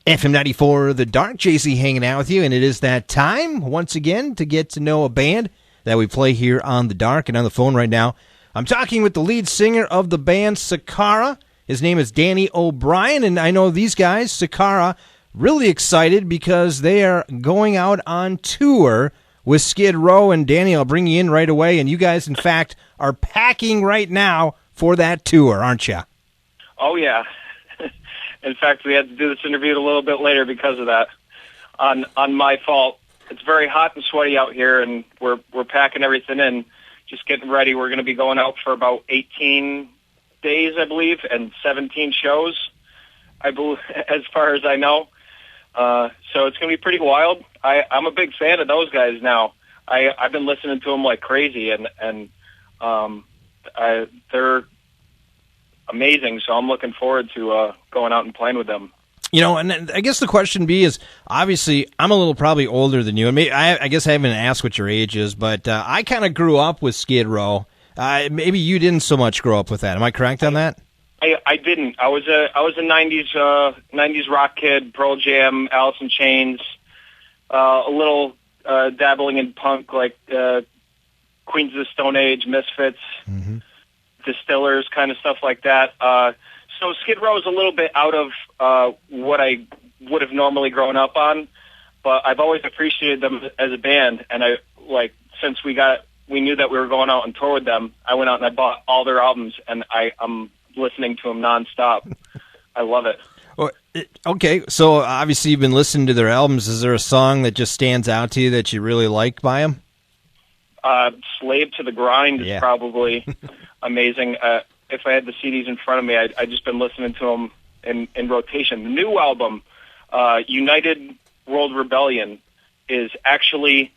FM 94, The Dark. JC hanging out with you, and it is that time once again to get to know a band that we play here on The Dark. And on the phone right now, I'm talking with the lead singer of the band, Sakara. His name is Danny OBrien, and I know these guys, Sakara, really excited because they are going out on tour with Skid Row. And Danny, I'll bring you in right away, and you guys, in fact, are packing right now for that tour, aren't you? Oh, yeah. In fact, we had to do this interview a little bit later because of that. On my fault. It's very hot and sweaty out here, and we're packing everything in, just getting ready. We're going to be going out for about 18 days, I believe, and 17 shows, I believe, as far as I know. So it's going to be pretty wild. I'm a big fan of those guys now. I've been listening to them like crazy, and they're amazing, so I'm looking forward to going out and playing with them. You know, and I guess the question is, obviously, I'm a little probably older than you, and maybe, I guess I haven't asked what your age is, but I kind of grew up with Skid Row. Maybe you didn't so much grow up with that. Am I correct on that? I didn't. I was a 90s rock kid, Pearl Jam, Alice in Chains, a little dabbling in punk like Queens of the Stone Age, Misfits. Mm-hmm. Distillers, kind of stuff like that. So Skid Row is a little bit out of what I would have normally grown up on, but I've always appreciated them as a band. And since we knew that we were going out on tour with them, I went out and I bought all their albums, and I'm listening to them nonstop. I love it. Well, okay, so obviously you've been listening to their albums. Is there a song that just stands out to you that you really like by them? Slave to the Grind is probably amazing. If I had the CDs in front of me, I'd just been listening to them in rotation. The new album, United World Rebellion, is actually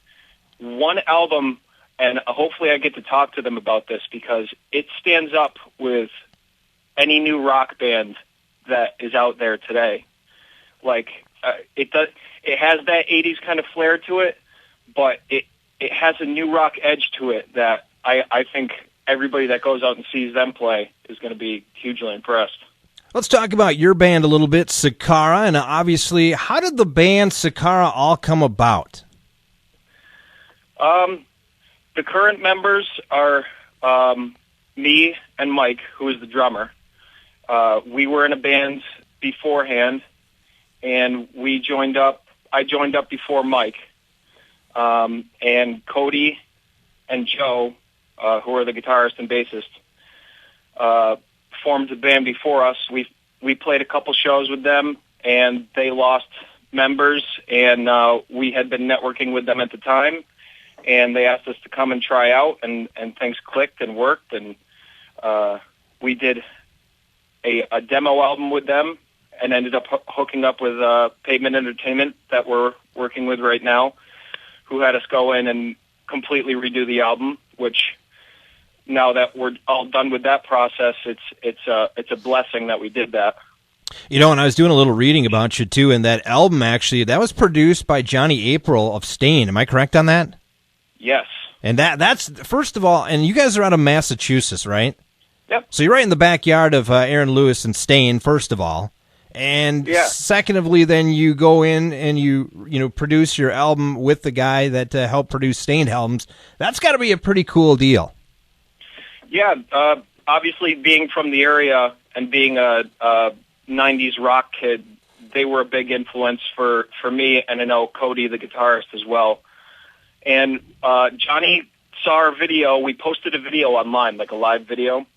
one album, and hopefully I get to talk to them about this because it stands up with any new rock band that is out there today. It has that 80s kind of flair to it, but it has a new rock edge to it that I think everybody that goes out and sees them play is going to be hugely impressed. Let's talk about your band a little bit, Sakara, and obviously, how did the band Sakara all come about? The current members are me and Mike, who is the drummer. We were in a band beforehand, and I joined up before Mike. And Cody and Joe, who are the guitarist and bassist, formed the band before us. We played a couple shows with them, and they lost members, and we had been networking with them at the time, and they asked us to come and try out, and things clicked and worked, and we did a demo album with them and ended up hooking up with Pavement Entertainment that we're working with right now, who had us go in and completely redo the album, which now that we're all done with that process, it's a blessing that we did that. You know, and I was doing a little reading about you, too, and that album, actually, that was produced by Johnny April of Stain. Am I correct on that? Yes. And that's, first of all, and you guys are out of Massachusetts, right? Yep. So you're right in the backyard of Aaron Lewis and Stain, first of all. And secondly, then you go in and you produce your album with the guy that helped produce Stained albums. That's got to be a pretty cool deal. Yeah, obviously being from the area and being a 90s rock kid, they were a big influence for me, and I know Cody, the guitarist, as well. And Johnny saw our video. We posted a video online, like a live video.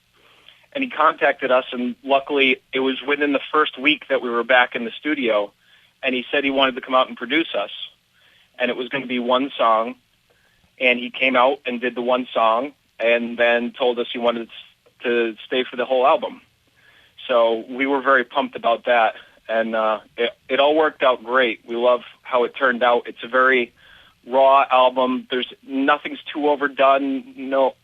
And he contacted us, and luckily it was within the first week that we were back in the studio, and he said he wanted to come out and produce us. And it was going to be one song, and he came out and did the one song, and then told us he wanted to stay for the whole album. So we were very pumped about that, and it all worked out great. We love how it turned out. It's a very raw album. Nothing's too overdone. No,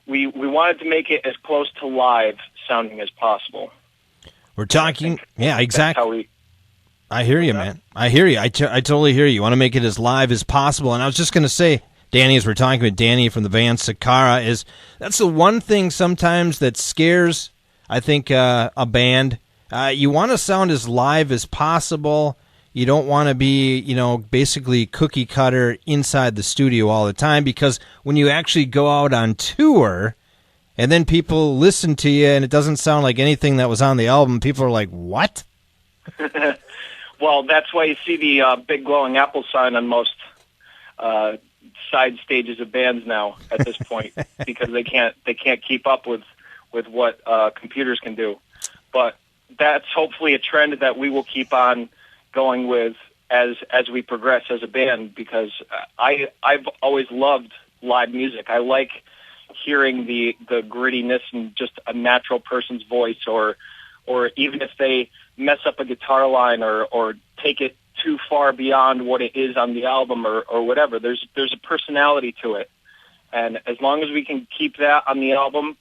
We wanted to make it as close to live sounding as possible. We're talking, yeah, exactly. I hear you, man. I hear you. I totally hear you. You want to make it as live as possible. And I was just going to say, Danny, as we're talking with Danny from the band Sakara, that's the one thing sometimes that scares, I think, a band you want to sound as live as possible. You don't want to be, basically cookie cutter inside the studio all the time, because when you actually go out on tour and then people listen to you and it doesn't sound like anything that was on the album, people are like, what? Well, that's why you see the big glowing apple sign on most side stages of bands now at this point, because they can't keep up with what computers can do. But that's hopefully a trend that we will keep on going with as we progress as a band, because I've always loved live music. I like hearing the grittiness and just a natural person's voice, or even if they mess up a guitar line or take it too far beyond what it is on the album or whatever. There's a personality to it. And as long as we can keep that on the album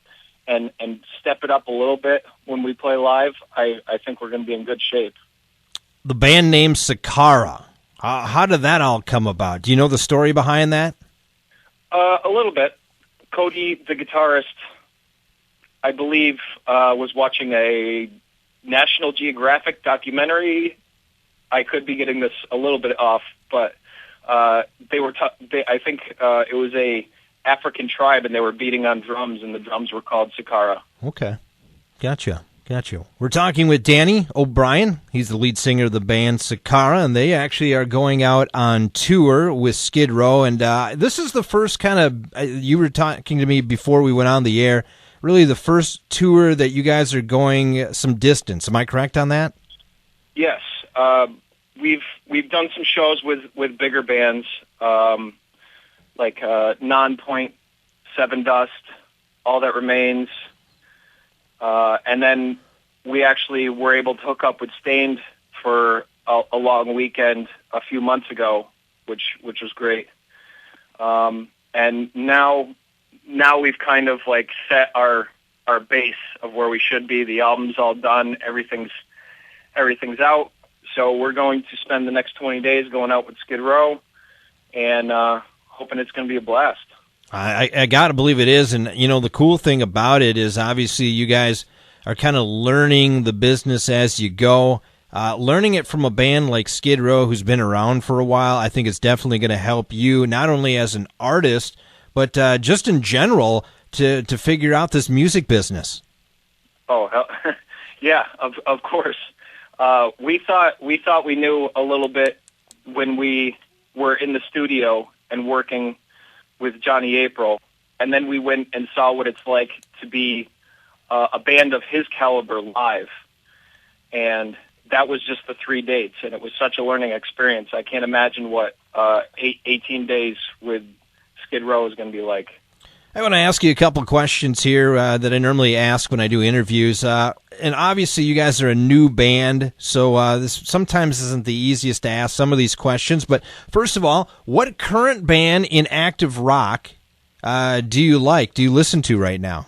and step it up a little bit when we play live, I think we're going to be in good shape. The band name Sakara. How did that all come about? Do you know the story behind that? A little bit. Cody, the guitarist, I believe, was watching a National Geographic documentary. I could be getting this a little bit off, but I think it was a African tribe, and they were beating on drums, and the drums were called Sakara. Okay. Gotcha. We're talking with Danny OBrien. He's the lead singer of the band Sakara, and they actually are going out on tour with Skid Row. And this is the first kind of, you were talking to me before we went on the air, really the first tour that you guys are going some distance. Am I correct on that? Yes. We've done some shows with bigger bands, like Non-Point, Seven Dust, All That Remains, and then we actually were able to hook up with Stained for a long weekend a few months ago, which was great. And now we've kind of like set our base of where we should be. The album's all done. Everything's out. So we're going to spend the next 20 days going out with Skid Row and hoping it's going to be a blast. I got to believe it is. And, the cool thing about it is obviously you guys are kind of learning the business as you go. Learning it from a band like Skid Row, who's been around for a while, I think it's definitely going to help you, not only as an artist, but just in general to figure out this music business. Oh, yeah, of course. We thought we knew a little bit when we were in the studio and working with Johnny April, and then we went and saw what it's like to be a band of his caliber live, and that was just the 3 dates, and it was such a learning experience. I can't imagine what 18 days with Skid Row is going to be like. I want to ask you a couple questions here that I normally ask when I do interviews. And obviously you guys are a new band, so this sometimes isn't the easiest to ask some of these questions. But first of all, what current band in active rock do you listen to right now?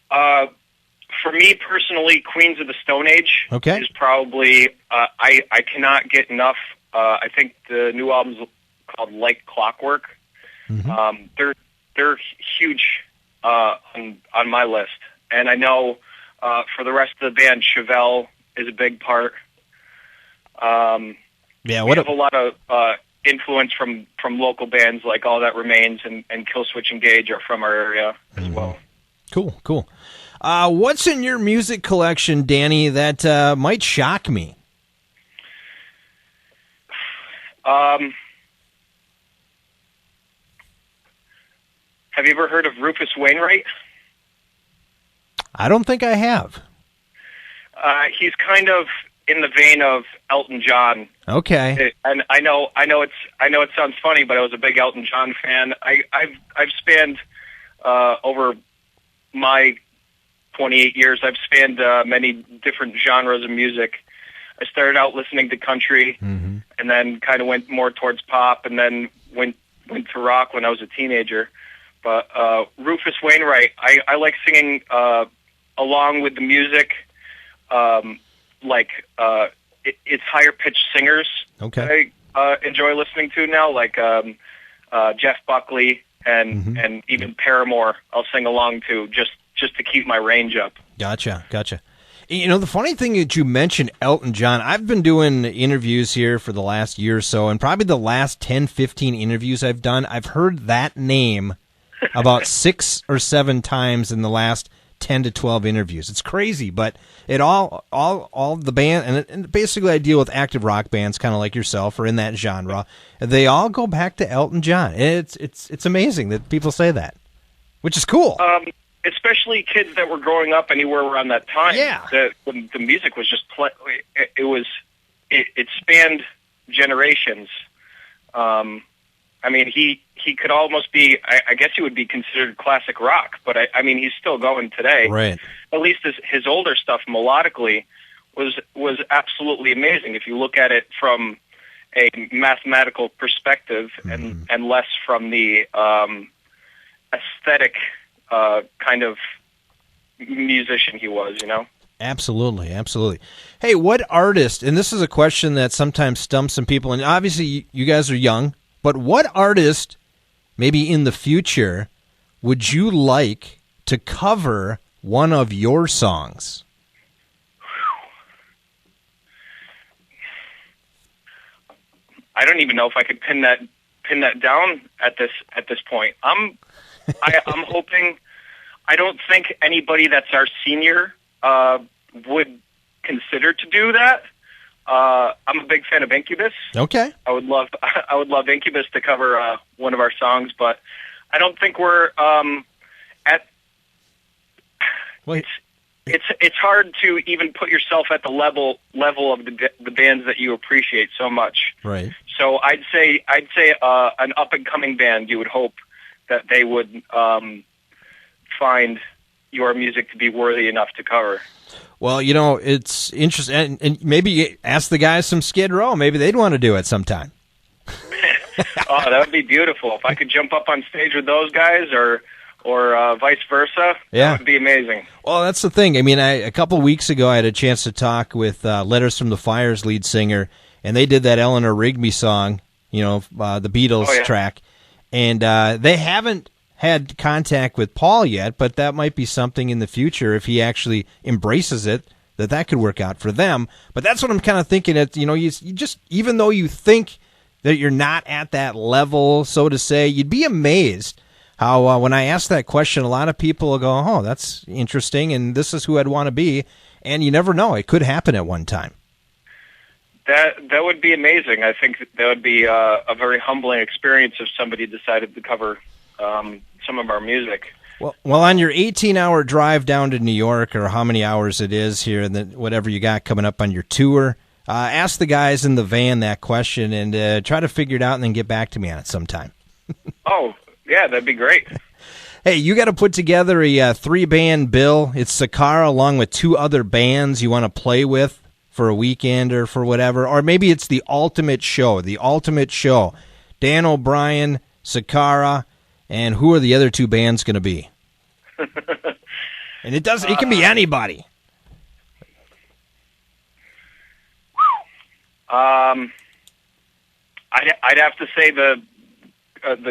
For me personally, Queens of the Stone Age is probably, I cannot get enough. I think the new album's called Like Clockwork. Mm-hmm. They're huge on my list, and I know for the rest of the band, Chevelle is a big part. We have a lot of influence from local bands like All That Remains and Killswitch Engage are from our area as well. Cool. What's in your music collection, Danny, that might shock me? Have you ever heard of Rufus Wainwright? I don't think I have. He's kind of in the vein of Elton John. Okay. And I know it sounds funny, but I was a big Elton John fan. I've spanned over my 28 years. I've spanned many different genres of music. I started out listening to country, mm-hmm. and then kind of went more towards pop, and then went to rock when I was a teenager. But Rufus Wainwright, I like singing along with the music, it's higher-pitched singers. Okay. I enjoy listening to now, like Jeff Buckley and even Paramore I'll sing along to just to keep my range up. Gotcha. You know, the funny thing that you mentioned Elton John, I've been doing interviews here for the last year or so, and probably the last 10, 15 interviews I've done, I've heard that name about 6 or 7 times in the last 10 to 12 interviews. It's crazy, but it all the band, and basically I deal with active rock bands kind of like yourself or in that genre. They all go back to Elton John. It's amazing that people say that, which is cool. Especially kids that were growing up anywhere around that time. Yeah. The music was just it spanned generations. I mean, he could almost be, I guess he would be considered classic rock, but I mean, he's still going today. Right. At least his older stuff melodically was absolutely amazing. If you look at it from a mathematical perspective and less from the aesthetic kind of musician he was, you know? Absolutely, absolutely. Hey, what artist, and this is a question that sometimes stumps some people, and obviously you guys are young, but what artist, maybe in the future, would you like to cover one of your songs? I don't even know if I could pin that down at this point. I'm hoping. I don't think anybody that's our senior would consider to do that. I'm a big fan of Incubus. Okay. I would love Incubus to cover one of our songs, but I don't think we're at. Wait. It's hard to even put yourself at the level of the bands that you appreciate so much. Right. So I'd say an up and coming band. You would hope that they would find your music to be worthy enough to cover. Well, you know, it's interesting, and maybe ask the guys from Skid Row. Maybe they'd want to do it sometime. Oh, that would be beautiful. If I could jump up on stage with those guys or vice versa, that would be amazing. Well, that's the thing. I mean, a couple weeks ago, I had a chance to talk with Letters from the Fire's lead singer, and they did that Eleanor Rigby song, you know, the Beatles track, and they haven't had contact with Paul yet, but that might be something in the future if he actually embraces it, that could work out for them. But that's what I'm kind of thinking. That, you know, you just, even though you think that you're not at that level, so to say, you'd be amazed how when I ask that question, a lot of people will go, oh, that's interesting, and this is who I'd want to be. And you never know. It could happen at one time. That would be amazing. I think that would be a very humbling experience if somebody decided to cover some of our music. Well, on your 18-hour drive down to New York, or how many hours it is here, and then whatever you got coming up on your tour, ask the guys in the van that question and try to figure it out and then get back to me on it sometime. Oh, yeah, that'd be great. Hey, you got to put together a 3-band bill. It's Sakara along with 2 other bands you want to play with for a weekend or for whatever. Or maybe it's the ultimate show. Dan OBrien, Sakara, and who are the other 2 bands going to be? And it can be anybody. I'd have to say the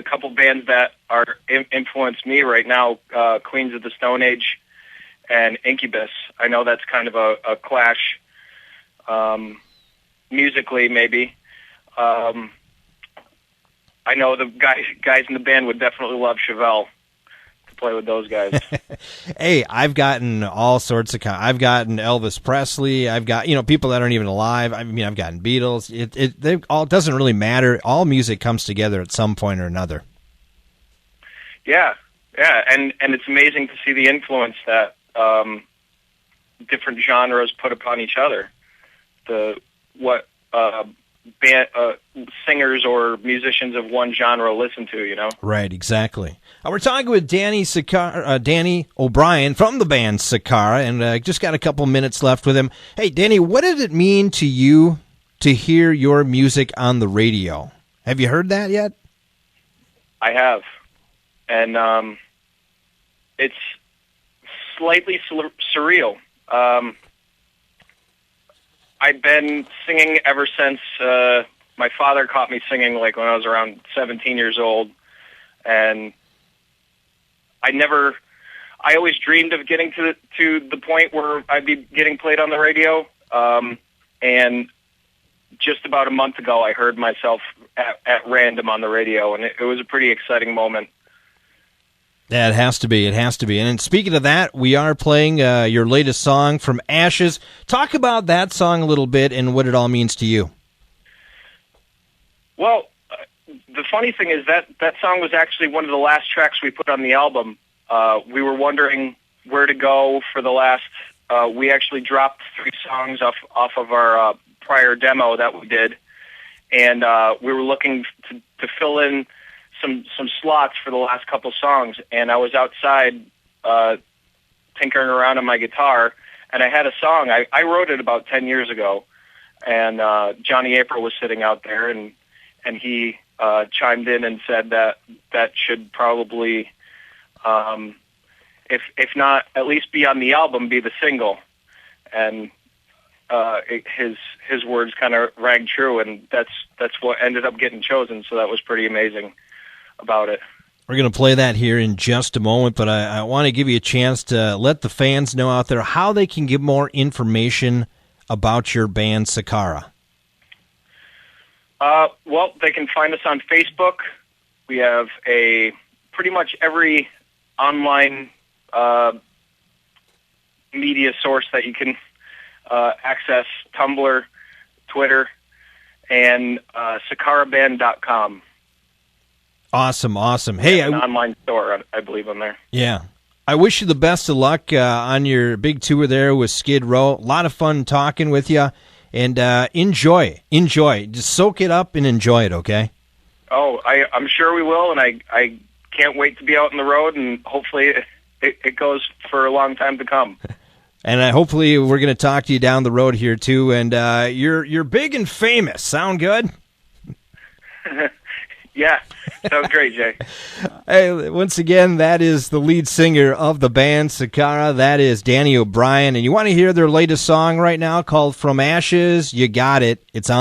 couple bands that are influenced me right now, Queens of the Stone Age and Incubus. I know that's kind of a clash musically, maybe. I know the guys in the band would definitely love Chevelle to play with those guys. Hey, I've gotten all sorts of. I've gotten Elvis Presley. I've got, you know, people that aren't even alive. I mean, I've gotten Beatles. It doesn't really matter. All music comes together at some point or another. Yeah, and it's amazing to see the influence that different genres put upon each other. Singers or musicians of one genre listen to, you know? Right, exactly. We're talking with Danny OBrien from the band Sakara, and just got a couple minutes left with him. Hey, Danny, what did it mean to you to hear your music on the radio? Have you heard that yet? I have, and it's slightly surreal. I've been singing ever since my father caught me singing, like when I was around 17 years old, and I I always dreamed of getting to the point where I'd be getting played on the radio. And just about a month ago, I heard myself at random on the radio, and it was a pretty exciting moment. Yeah, it has to be. It has to be. And then speaking of that, we are playing your latest song, From Ashes. Talk about that song a little bit and what it all means to you. Well, the funny thing is that song was actually one of the last tracks we put on the album. We were wondering where to go for the last. We actually dropped 3 songs off of our prior demo that we did, and we were looking to fill in some slots for the last couple songs. And I was outside tinkering around on my guitar, and I had a song. I wrote it about 10 years ago, and Johnny April was sitting out there, and he chimed in and said that should probably, if not at least be on the album, be the single. And his words kind of rang true, and that's what ended up getting chosen. So that was pretty amazing about it. We're going to play that here in just a moment, but I want to give you a chance to let the fans know out there how they can get more information about your band, Sakara. Well, they can find us on Facebook. We have pretty much every online media source that you can access: Tumblr, Twitter, and sakaraband.com. Awesome. Hey, an online store, I believe, on there. Yeah. I wish you the best of luck on your big tour there with Skid Row. A lot of fun talking with you, and enjoy. Just soak it up and enjoy it, okay? Oh, I'm sure we will, and I can't wait to be out on the road, and hopefully it goes for a long time to come. And hopefully we're going to talk to you down the road here, too, and you're big and famous. Sound good? Yeah, sounds great, Jay. Hey, once again, that is the lead singer of the band, Sakara. That is Danny O'Brien. And you want to hear their latest song right now called From Ashes? You got it. It's on